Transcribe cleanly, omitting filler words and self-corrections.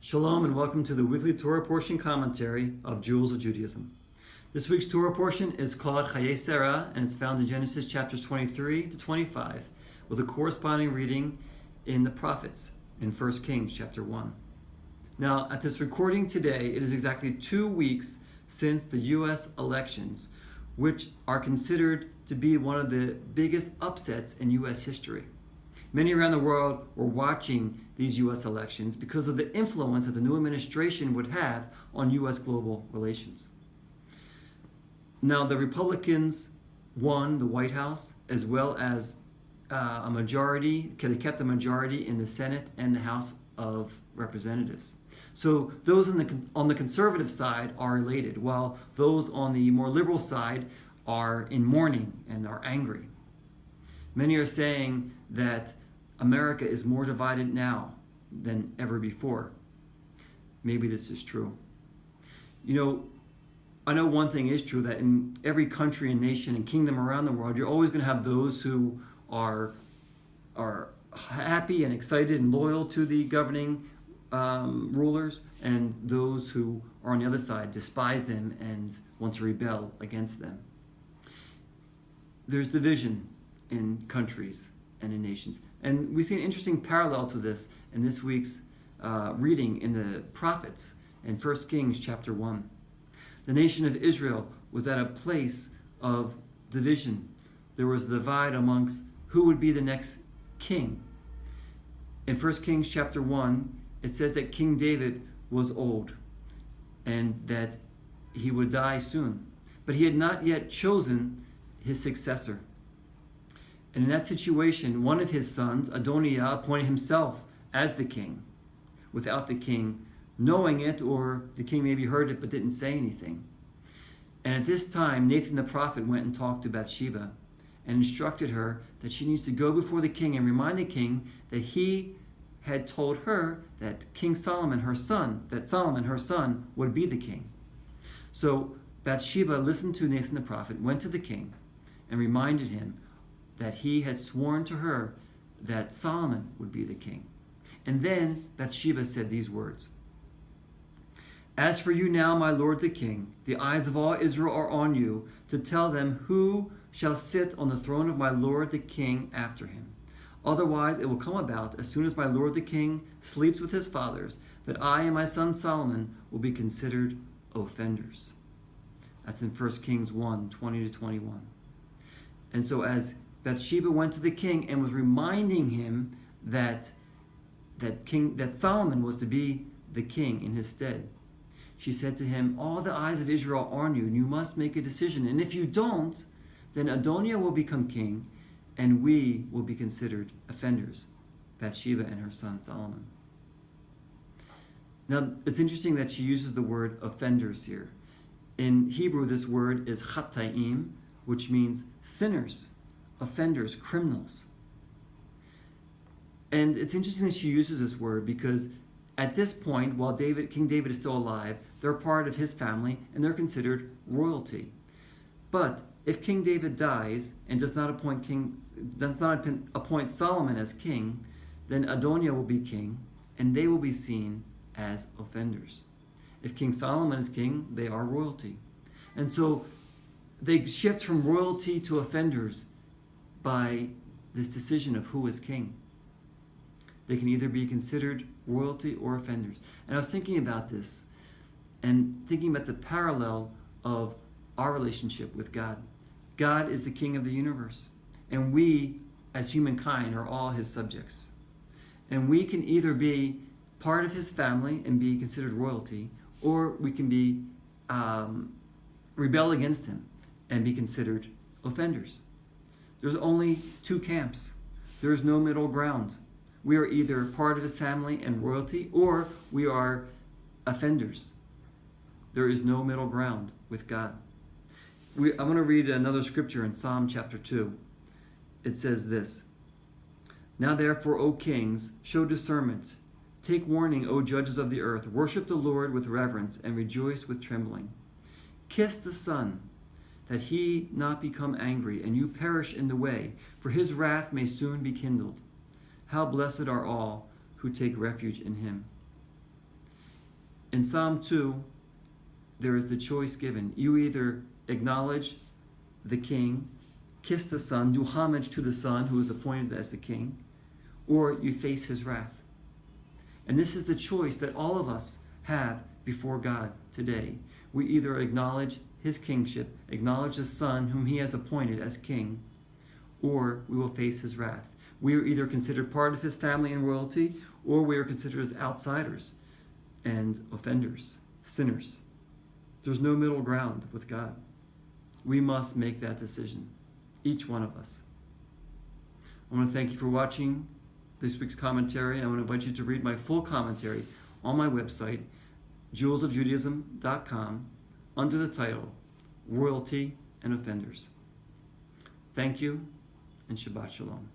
Shalom and welcome to the weekly Torah portion commentary of Jewels of Judaism. This week's Torah portion is called Chayei, and it's found in Genesis chapters 23 to 25, with a corresponding reading in the prophets in 1 Kings chapter 1. Now, at this recording today, it is exactly 2 weeks since the U.S. elections, which are considered to be one of the biggest upsets in U.S. history. Many around the world were watching these U.S. elections because of the influence that the new administration would have on U.S. global relations. Now, the Republicans won the White House, as well as a majority. They kept a majority in the Senate and the House of Representatives. So those on the conservative side are elated, while those on the more liberal side are in mourning and are angry. Many are saying that America is more divided now than ever before. Maybe this is true. I know one thing is true, that in every country and nation and kingdom around the world, you're always going to have those who are happy and excited and loyal to the governing rulers, and those who are on the other side despise them and want to rebel against them. There's division in countries and in nations. And we see an interesting parallel to this in this week's reading in the prophets in 1 Kings chapter 1. The nation of Israel was at a place of division. There was a divide amongst who would be the next king. In 1 Kings chapter 1, it says that King David was old and that he would die soon. But he had not yet chosen his successor. And in that situation, one of his sons, Adoniah, appointed himself as the king, without the king knowing it, or the king maybe heard it but didn't say anything. And at this time, Nathan the prophet went and talked to Bathsheba and instructed her that she needs to go before the king and remind the king that he had told her that Solomon, her son, would be the king. So Bathsheba listened to Nathan the prophet, went to the king, and reminded him that he had sworn to her that Solomon would be the king. And then Bathsheba said these words: "As for you now, my lord the king, the eyes of all Israel are on you, to tell them who shall sit on the throne of my lord the king after him. Otherwise it will come about, as soon as my lord the king sleeps with his fathers, that I and my son Solomon will be considered offenders." That's in 1 Kings 1, 20 to 21. And so as Bathsheba went to the king and was reminding him that Solomon was to be the king in his stead, she said to him, "All the eyes of Israel are on you, and you must make a decision. And if you don't, then Adoniah will become king, and we will be considered offenders," Bathsheba and her son Solomon. Now, it's interesting that she uses the word offenders here. In Hebrew, this word is chatayim, which means sinners, offenders, criminals. And it's interesting that she uses this word because at this point, while King David is still alive, they're part of his family and they're considered royalty. But if King David dies and does not appoint Solomon as king, then Adoniah will be king and they will be seen as offenders. If King Solomon is king, they are royalty. And so they shift from royalty to offenders by this decision of who is king. They can either be considered royalty or offenders. And I was thinking about this and thinking about the parallel of our relationship with God. God is the king of the universe, and we, as humankind, are all his subjects. And we can either be part of his family and be considered royalty, or we can be rebel against him and be considered offenders. There's only two camps. There is no middle ground. We are either part of his family and royalty, or we are offenders. There is no middle ground with God. I'm going to read another scripture in Psalm chapter 2. It says this: "Now therefore, O kings, show discernment. Take warning, O judges of the earth. Worship the Lord with reverence and rejoice with trembling. Kiss the Son, that he not become angry, and you perish in the way, for his wrath may soon be kindled. How blessed are all who take refuge in him." In Psalm 2, there is the choice given. You either acknowledge the king, kiss the son, do homage to the son who is appointed as the king, or you face his wrath. And this is the choice that all of us have before God today. We either acknowledge his kingship, acknowledge the son whom he has appointed as king, or we will face his wrath. We are either considered part of his family and royalty, or we are considered as outsiders and offenders, sinners. There's no middle ground with God. We must make that decision, each one of us. I want to thank you for watching this week's commentary, and I want to invite you to read my full commentary on my website, jewelsofjudaism.com, under the title, Royalty and Offenders. Thank you, and Shabbat Shalom.